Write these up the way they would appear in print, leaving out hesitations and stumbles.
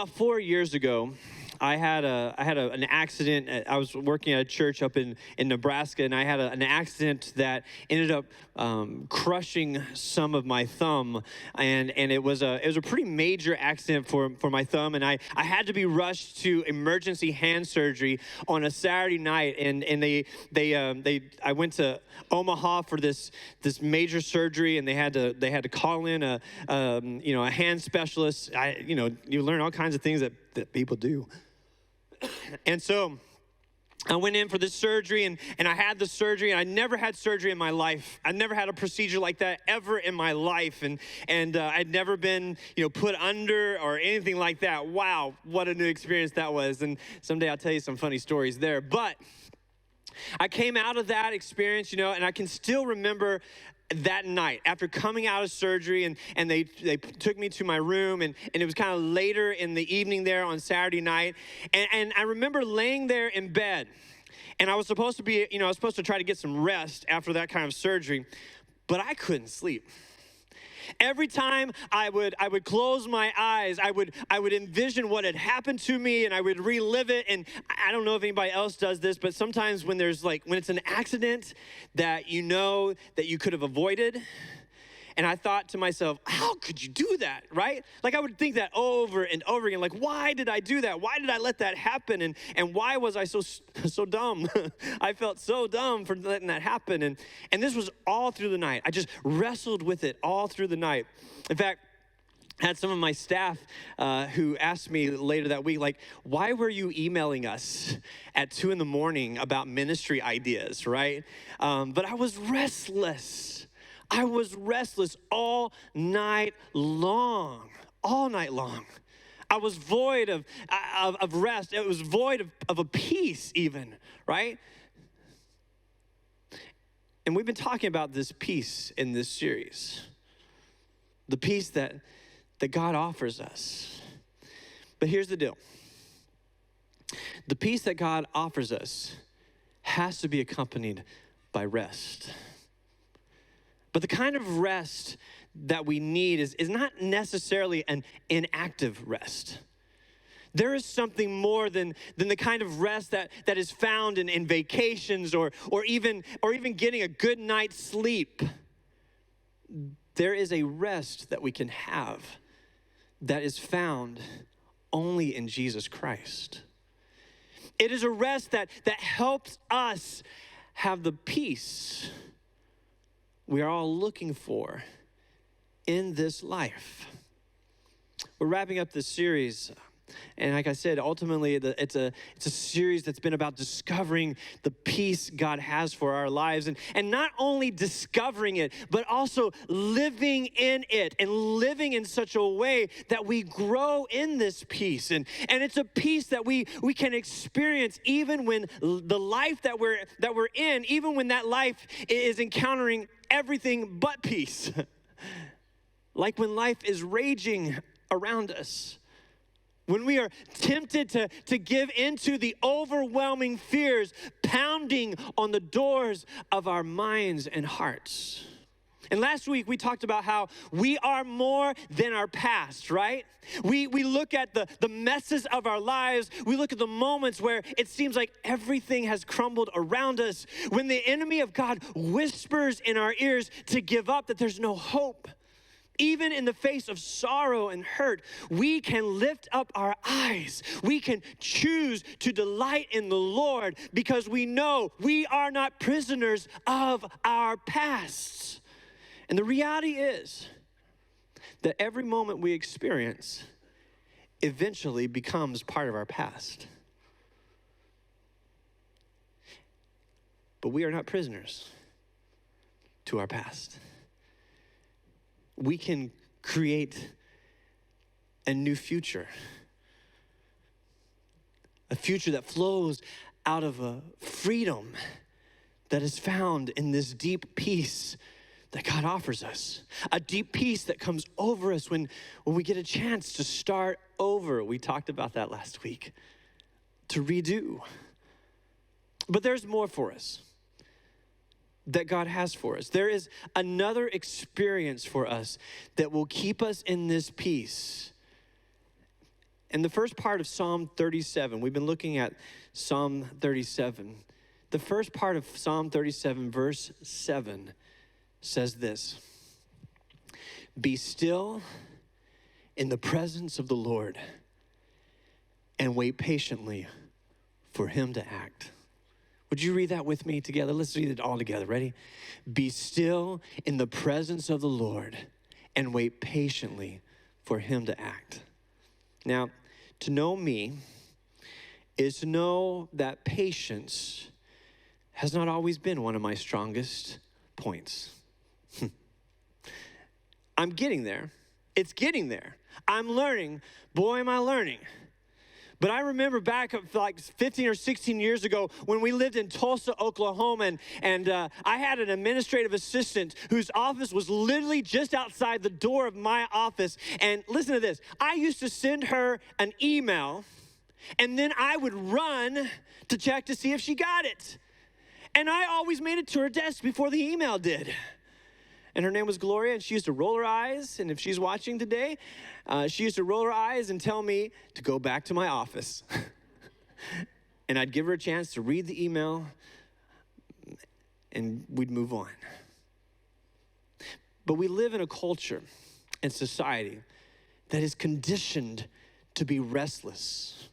About 4 years ago, I had an accident. I was working at a church up in Nebraska, and I had an accident that ended up crushing some of my thumb, and it was a pretty major accident for my thumb, and I had to be rushed to emergency hand surgery on a Saturday night, and I went to Omaha for this major surgery, and they had to call in a hand specialist. You learn all kinds of things that people do. And so I went in for this surgery, and I had the surgery, and I never had surgery in my life. I never had a procedure like that ever in my life, and I'd never been, put under or anything like that. Wow, what a new experience that was, and someday I'll tell you some funny stories there. But I came out of that experience, and I can still remember that night after coming out of surgery, and they took me to my room, and it was kind of later in the evening there on Saturday night, and I remember laying there in bed, and I was supposed to try to get some rest after that kind of surgery, but I couldn't sleep. Every time I would close my eyes, I would envision what had happened to me, and I would relive it. And I don't know if anybody else does this, but sometimes when it's an accident that that you could have avoided, and I thought to myself, how could you do that, right? Like I would think that over and over again, like, why did I do that? Why did I let that happen? And why was I so dumb? I felt so dumb for letting that happen. And this was all through the night. I just wrestled with it all through the night. In fact, I had some of my staff who asked me later that week, like, why were you emailing us at 2 a.m. about ministry ideas, right? But I was restless. I was restless all night long. I was void of rest. It was void of a peace even, right? And we've been talking about this peace in this series. The peace that God offers us. But here's the deal. The peace that God offers us has to be accompanied by rest. But the kind of rest that we need is not necessarily an inactive rest. There is something more than the kind of rest that is found in vacations or even getting a good night's sleep. There is a rest that we can have that is found only in Jesus Christ. It is a rest that helps us have the peace we are all looking for in this life. We're wrapping up this series, and like I said, ultimately it's a series that's been about discovering the peace God has for our lives, and not only discovering it, but also living in it and living in such a way that we grow in this peace. And it's a peace that we can experience even when the life that we're in, even when that life is encountering everything but peace. Like when life is raging around us. When we are tempted to give into the overwhelming fears pounding on the doors of our minds and hearts. And last week we talked about how we are more than our past, right? We look at the messes of our lives. We look at the moments where it seems like everything has crumbled around us. When the enemy of God whispers in our ears to give up, that there's no hope. Even in the face of sorrow and hurt, we can lift up our eyes. We can choose to delight in the Lord because we know we are not prisoners of our pasts. And the reality is that every moment we experience eventually becomes part of our past. But we are not prisoners to our past. We can create a new future. A future that flows out of a freedom that is found in this deep peace that God offers us. A deep peace that comes over us when we get a chance to start over. We talked about that last week. To redo. But there's more for us that God has for us. There is another experience for us that will keep us in this peace. In the first part of Psalm 37, we've been looking at Psalm 37. The first part of Psalm 37, verse 7, says this: "Be still in the presence of the Lord and wait patiently for him to act." Would you read that with me together? Let's read it all together. Ready? "Be still in the presence of the Lord and wait patiently for him to act." Now, to know me is to know that patience has not always been one of my strongest points. I'm getting there. It's getting there. I'm learning. Boy, am I learning. But I remember back like 15 or 16 years ago when we lived in Tulsa, Oklahoma, and I had an administrative assistant whose office was literally just outside the door of my office. And listen to this. I used to send her an email, and then I would run to check to see if she got it. And I always made it to her desk before the email did. And her name was Gloria, and she used to roll her eyes. And if she's watching today, she used to roll her eyes and tell me to go back to my office. And I'd give her a chance to read the email, and we'd move on. But we live in a culture and society that is conditioned to be restless.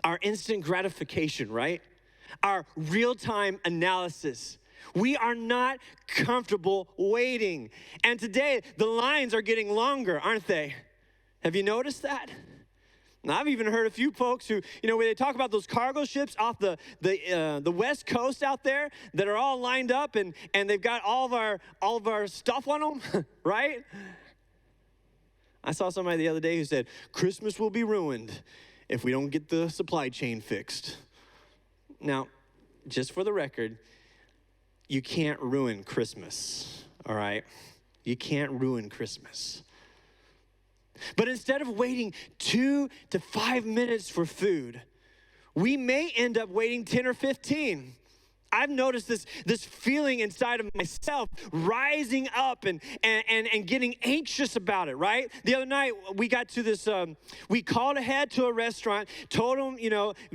Our instant gratification, right? Our real-time analysis. We are not comfortable waiting. And today, the lines are getting longer, aren't they? Have you noticed that? Now, I've even heard a few folks who, when they talk about those cargo ships off the West Coast out there that are all lined up and they've got all of our stuff on them, right? I saw somebody the other day who said, "Christmas will be ruined if we don't get the supply chain fixed." Now, just for the record, you can't ruin Christmas, all right? You can't ruin Christmas. But instead of waiting 2 to 5 minutes for food, we may end up waiting 10 or 15. I've noticed this feeling inside of myself rising up and getting anxious about it, right? The other night, we got to this, we called ahead to a restaurant, told them,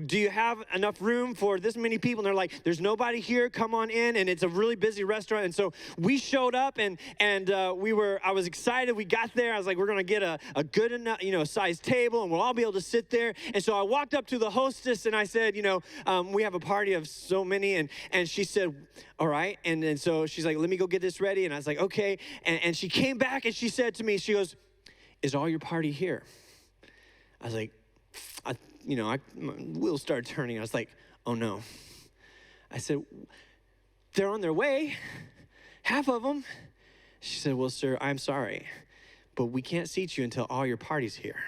do you have enough room for this many people? And they're like, "There's nobody here, come on in." And it's a really busy restaurant. And so we showed up and I was excited. We got there. I was like, we're going to get a good enough, sized table and we'll all be able to sit there. And so I walked up to the hostess and I said, we have a party of so many. And she said, "All right." And so she's like, "Let me go get this ready." And I was like, "Okay." And she came back and she said to me, she goes, "Is all your party here?" I was like, my wheels started turning. I was like, "Oh no." I said, "They're on their way, half of them." She said, "Well, sir, I'm sorry, but we can't seat you until all your party's here."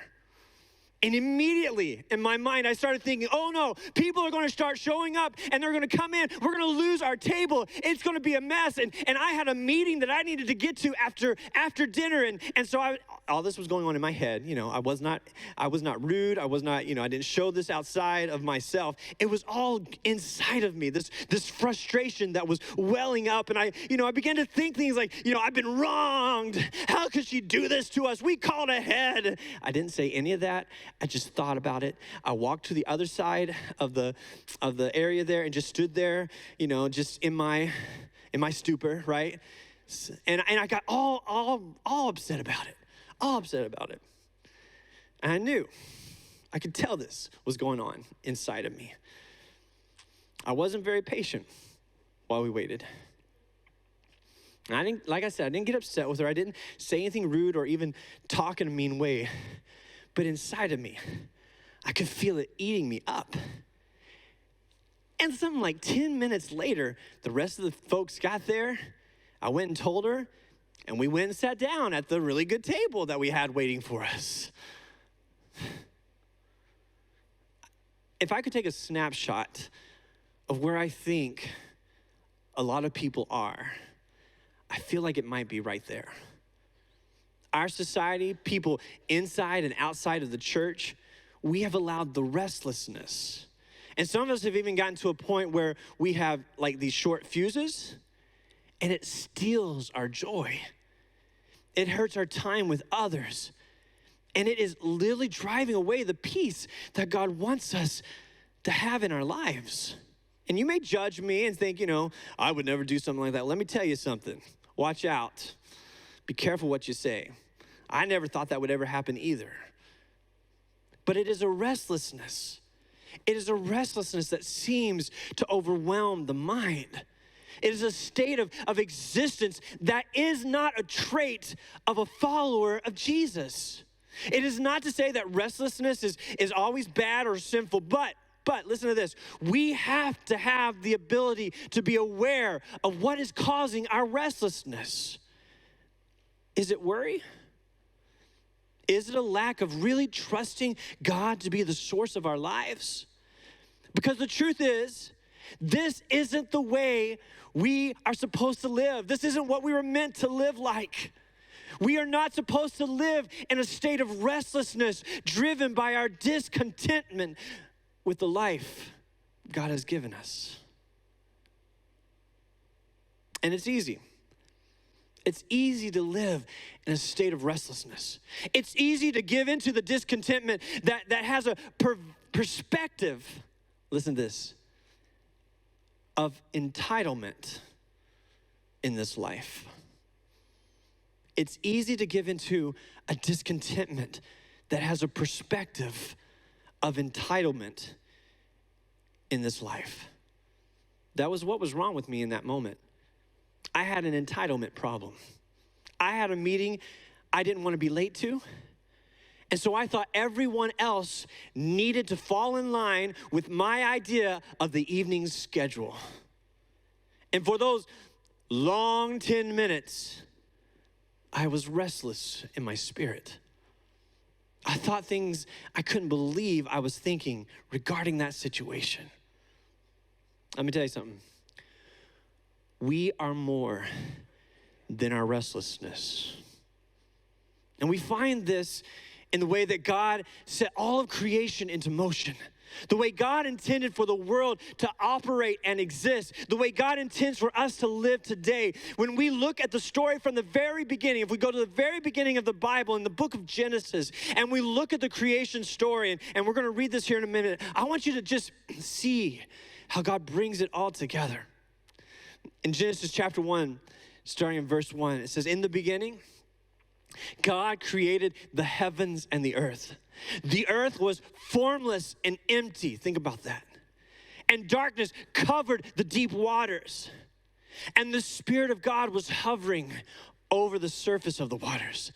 And immediately in my mind, I started thinking, oh no, people are going to start showing up and they're going to come in. We're going to lose our table. It's going to be a mess. And I had a meeting that I needed to get to after dinner. And so all this was going on in my head. I was not rude. I was not, I didn't show this outside of myself. It was all inside of me, this frustration that was welling up. And I began to think things like, I've been wronged. How could she do this to us? We called ahead. I didn't say any of that. I just thought about it. I walked to the other side of the area there and just stood there, just in my stupor, right? And I got all upset about it. All upset about it. And I knew, I could tell this was going on inside of me. I wasn't very patient while we waited. And I didn't get upset with her. I didn't say anything rude or even talk in a mean way. But inside of me, I could feel it eating me up. And something like 10 minutes later, the rest of the folks got there. I went and told her, and we went and sat down at the really good table that we had waiting for us. If I could take a snapshot of where I think a lot of people are, I feel like it might be right there. Our society, people inside and outside of the church, we have allowed the restlessness. And some of us have even gotten to a point where we have like these short fuses, and it steals our joy. It hurts our time with others. And it is literally driving away the peace that God wants us to have in our lives. And you may judge me and think, I would never do something like that. Let me tell you something. Watch out. Be careful what you say. I never thought that would ever happen either. But it is a restlessness. It is a restlessness that seems to overwhelm the mind. It is a state of existence that is not a trait of a follower of Jesus. It is not to say that restlessness is always bad or sinful, but listen to this. We have to have the ability to be aware of what is causing our restlessness. Is it worry? Is it a lack of really trusting God to be the source of our lives? Because the truth is, this isn't the way we are supposed to live. This isn't what we were meant to live like. We are not supposed to live in a state of restlessness driven by our discontentment with the life God has given us. And it's easy. It's easy to live in a state of restlessness. It's easy to give into the discontentment that has a perspective, listen to this, of entitlement in this life. It's easy to give into a discontentment that has a perspective of entitlement in this life. That was what was wrong with me in that moment. I had an entitlement problem. I had a meeting I didn't want to be late to. And so I thought everyone else needed to fall in line with my idea of the evening's schedule. And for those long 10 minutes, I was restless in my spirit. I thought things I couldn't believe I was thinking regarding that situation. Let me tell you something. We are more than our restlessness. And we find this in the way that God set all of creation into motion. The way God intended for the world to operate and exist. The way God intends for us to live today. When we look at the story from the very beginning, if we go to the very beginning of the Bible in the book of Genesis, and we look at the creation story, and we're going to read this here in a minute, I want you to just see how God brings it all together. In Genesis chapter 1, starting in verse 1, it says, "In the beginning, God created the heavens and the earth. The earth was formless and empty." Think about that. "And darkness covered the deep waters. And the Spirit of God was hovering over the surface of the waters.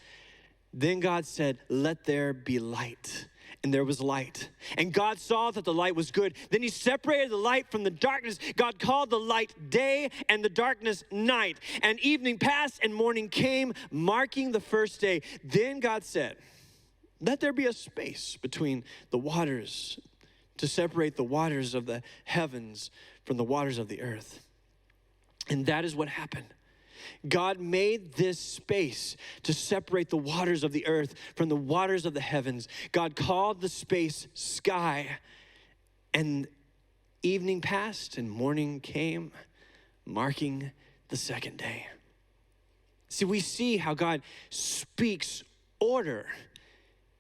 Then God said, 'Let there be light.' And there was light. And God saw that the light was good. Then he separated the light from the darkness. God called the light day and the darkness night. And evening passed and morning came, marking the first day. Then God said, 'Let there be a space between the waters to separate the waters of the heavens from the waters of the earth.' And that is what happened. God made this space to separate the waters of the earth from the waters of the heavens. God called the space sky. And evening passed and morning came, marking the second day." See, we see how God speaks order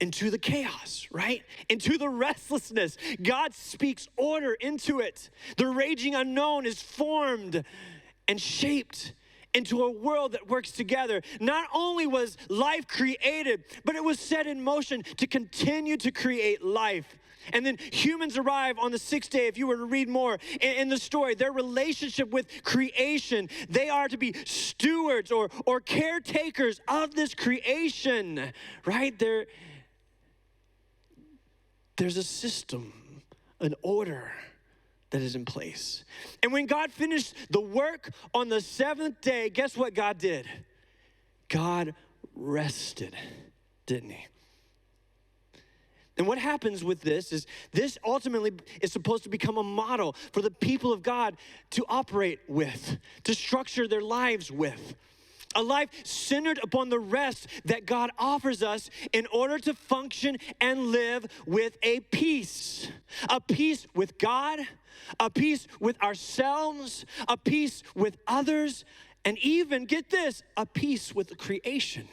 into the chaos, right? Into the restlessness. God speaks order into it. The raging unknown is formed and shaped into a world that works together. Not only was life created, but it was set in motion to continue to create life. And then humans arrive on the sixth day. If you were to read more in the story, their relationship with creation, they are to be stewards or caretakers of this creation, right? There's a system, an order that is in place. And when God finished the work on the seventh day, guess what God did? God rested, didn't he? And what happens with this is this ultimately is supposed to become a model for the people of God to operate with, to structure their lives with. A life centered upon the rest that God offers us in order to function and live with a peace with God, a peace with ourselves, a peace with others, and even, get this, a peace with the creation.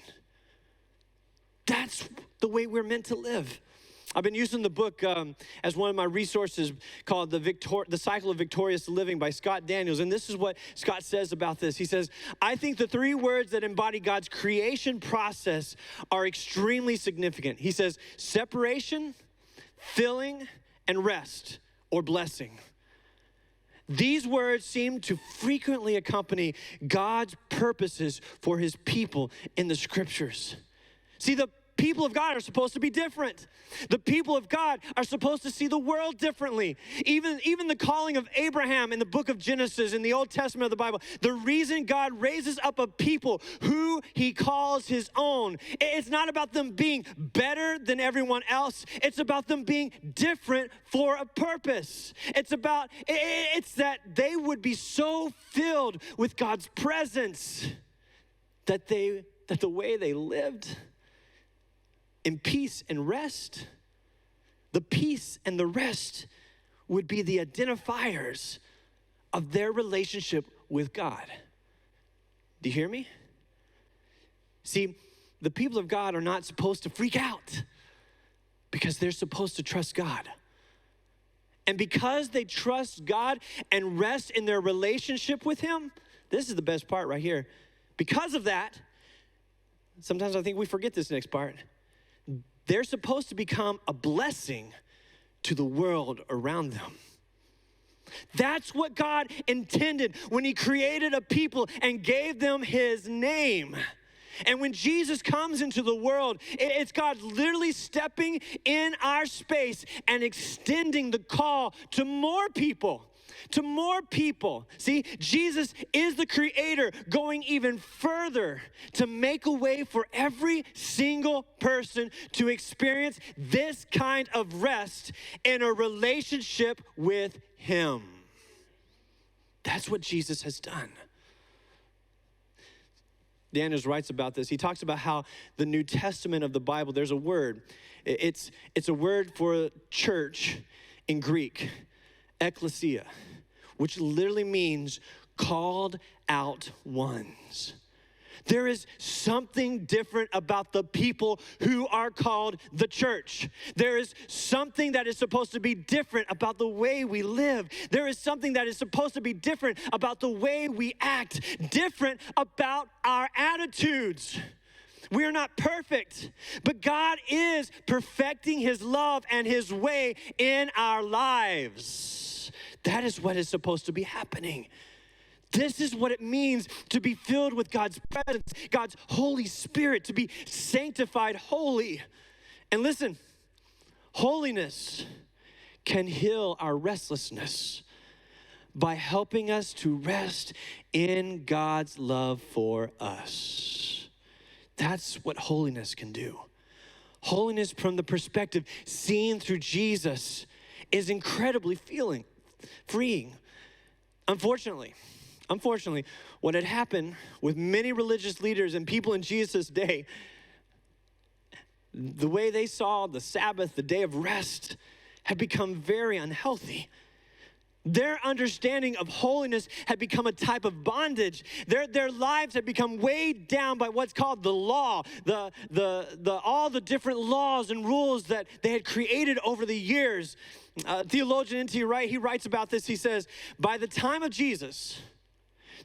That's the way we're meant to live. I've been using the book as one of my resources called The Cycle of Victorious Living by Scott Daniels. And this is what Scott says about this. He says, I think the three words that embody God's creation process are extremely significant. He says, separation, filling, and rest, or blessing. These words seem to frequently accompany God's purposes for his people in the scriptures. See, the people of God are supposed to be different. The people of God are supposed to see the world differently. Even the calling of Abraham in the book of Genesis in the Old Testament of the Bible, the reason God raises up a people who he calls his own, it's not about them being better than everyone else. It's about them being different for a purpose. It's that they would be so filled with God's presence that the way they lived in peace and rest, the peace and the rest would be the identifiers of their relationship with God. Do you hear me? See, the people of God are not supposed to freak out because they're supposed to trust God. And because they trust God and rest in their relationship with him, this is the best part right here. Because of that, sometimes I think we forget this next part. They're supposed to become a blessing to the world around them. That's what God intended when he created a people and gave them his name. And when Jesus comes into the world, it's God literally stepping in our space and extending the call to more people. To more people. See, Jesus is the creator going even further to make a way for every single person to experience this kind of rest in a relationship with him. That's what Jesus has done. Daniels writes about this. He talks about how the New Testament of the Bible, there's a word. It's a word for church in Greek, ekklesia, which literally means called out ones. There is something different about the people who are called the church. There is something that is supposed to be different about the way we live. There is something that is supposed to be different about the way we act, different about our attitudes. We are not perfect, but God is perfecting his love and his way in our lives. That is what is supposed to be happening. This is what it means to be filled with God's presence, God's Holy Spirit, to be sanctified holy. And listen, holiness can heal our restlessness by helping us to rest in God's love for us. That's what holiness can do. Holiness from the perspective seen through Jesus is incredibly freeing. Unfortunately, what had happened with many religious leaders and people in Jesus' day, the way they saw the Sabbath, the day of rest, had become very unhealthy. Their understanding of holiness had become a type of bondage. Their lives had become weighed down by what's called the law, all the different laws and rules that they had created over the years. Theologian N.T. Wright, he writes about this. He says, by the time of Jesus,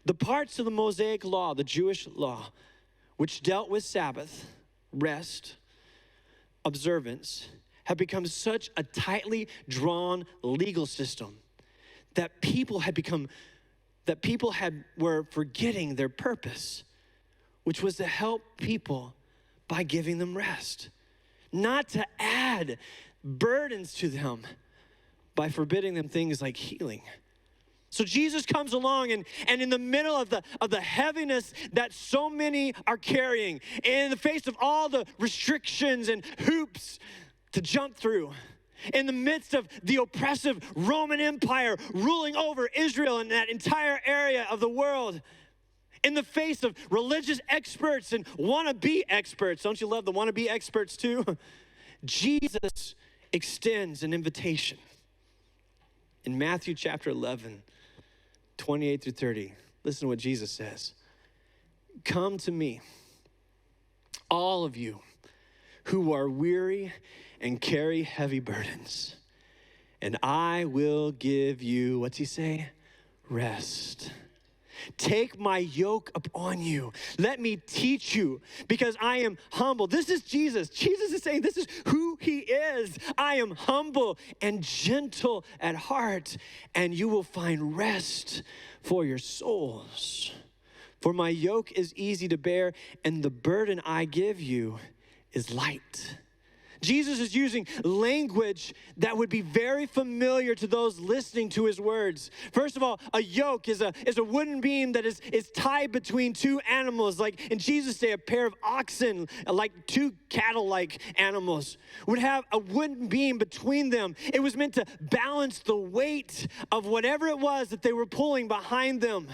the parts of the Mosaic law, the Jewish law, which dealt with Sabbath, rest, observance, had become such a tightly drawn legal system that people were forgetting their purpose, which was to help people by giving them rest, not to add burdens to them by forbidding them things like healing. So Jesus comes along and in the middle of the heaviness that so many are carrying, in the face of all the restrictions and hoops to jump through, in the midst of the oppressive Roman Empire ruling over Israel and that entire area of the world, in the face of religious experts and wannabe experts, don't you love the wannabe experts too? Jesus extends an invitation. In Matthew chapter 11, 28 through 30, listen to what Jesus says. Come to me, all of you who are weary and carry heavy burdens, and I will give you," what's he say? "Rest. Take my yoke upon you. Let me teach you, because I am humble." This is Jesus. Jesus is saying this is who he is. "I am humble and gentle at heart, and you will find rest for your souls. For my yoke is easy to bear, and the burden I give you is light." Jesus is using language that would be very familiar to those listening to his words. First of all, a yoke is a wooden beam that is tied between two animals. Like in Jesus' day, a pair of oxen, like two cattle-like animals, would have a wooden beam between them. It was meant to balance the weight of whatever it was that they were pulling behind them.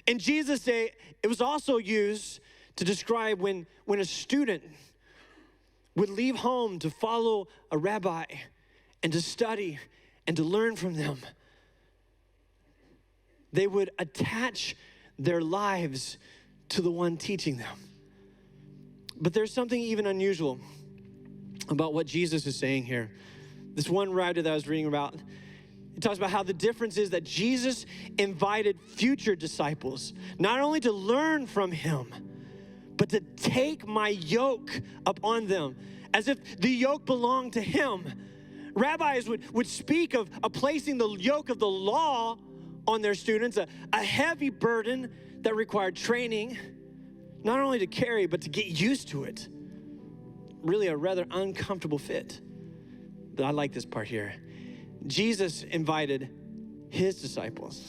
In Jesus' day, it was also used to describe when a student would leave home to follow a rabbi and to study and to learn from them. They would attach their lives to the one teaching them. But there's something even unusual about what Jesus is saying here. This one writer that I was reading about, he talks about how the difference is that Jesus invited future disciples not only to learn from him, but to take my yoke upon them, as if the yoke belonged to him. Rabbis would speak of placing the yoke of the law on their students, a heavy burden that required training, not only to carry, but to get used to it. Really a rather uncomfortable fit. But I like this part here. Jesus invited his disciples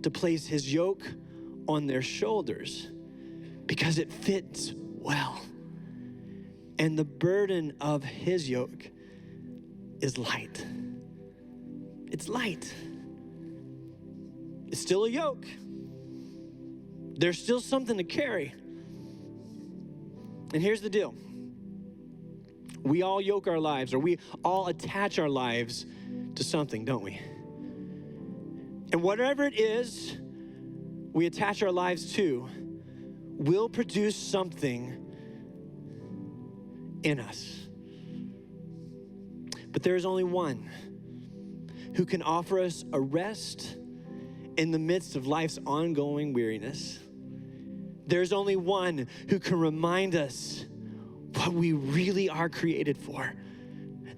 to place his yoke on their shoulders because it fits well. And the burden of his yoke is light. It's light. It's still a yoke. There's still something to carry. And here's the deal. We all yoke our lives, or we all attach our lives to something, don't we? And whatever it is we attach our lives to will produce something in us. But there is only one who can offer us a rest in the midst of life's ongoing weariness. There's only one who can remind us what we really are created for.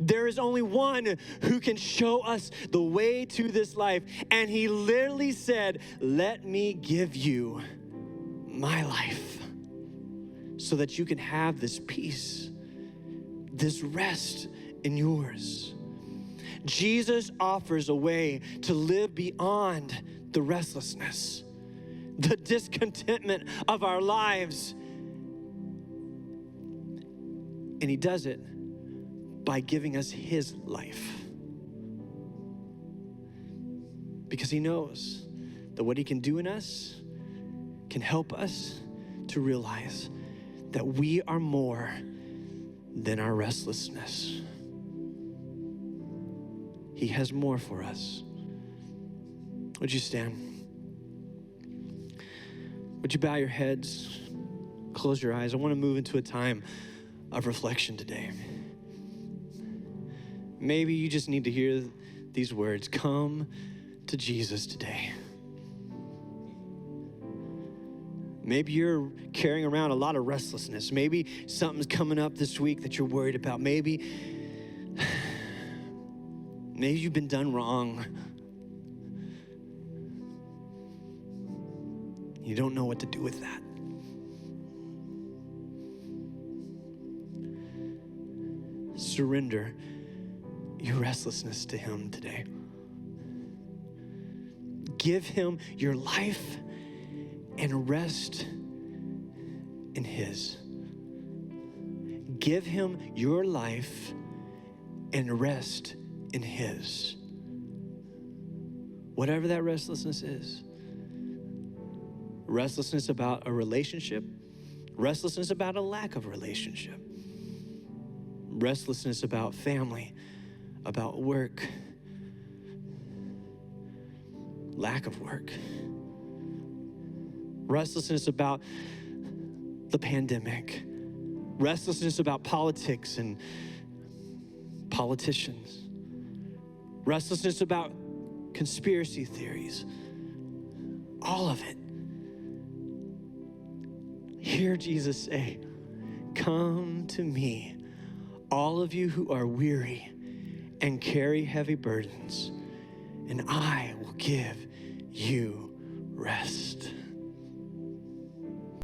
There is only one who can show us the way to this life. And he literally said, "Let me give you my life so that you can have this peace, this rest in yours." Jesus offers a way to live beyond the restlessness, the discontentment of our lives. And he does it by giving us his life. Because he knows that what he can do in us can help us to realize that we are more than our restlessness. He has more for us. Would you stand? Would you bow your heads, close your eyes? I want to move into a time of reflection today. Maybe you just need to hear these words. Come to Jesus today. Maybe you're carrying around a lot of restlessness. Maybe something's coming up this week that you're worried about. Maybe you've been done wrong. You don't know what to do with that. Surrender your restlessness to him today. Give him your life and rest in his. Give him your life and rest in his. Whatever that restlessness is. Restlessness about a relationship. Restlessness about a lack of relationship. Restlessness about family, about work, lack of work. Restlessness about the pandemic. restlessness about politics and politicians, restlessness about conspiracy theories, all of it. Hear Jesus say, come to me, all of you who are weary and carry heavy burdens, and I will give you rest.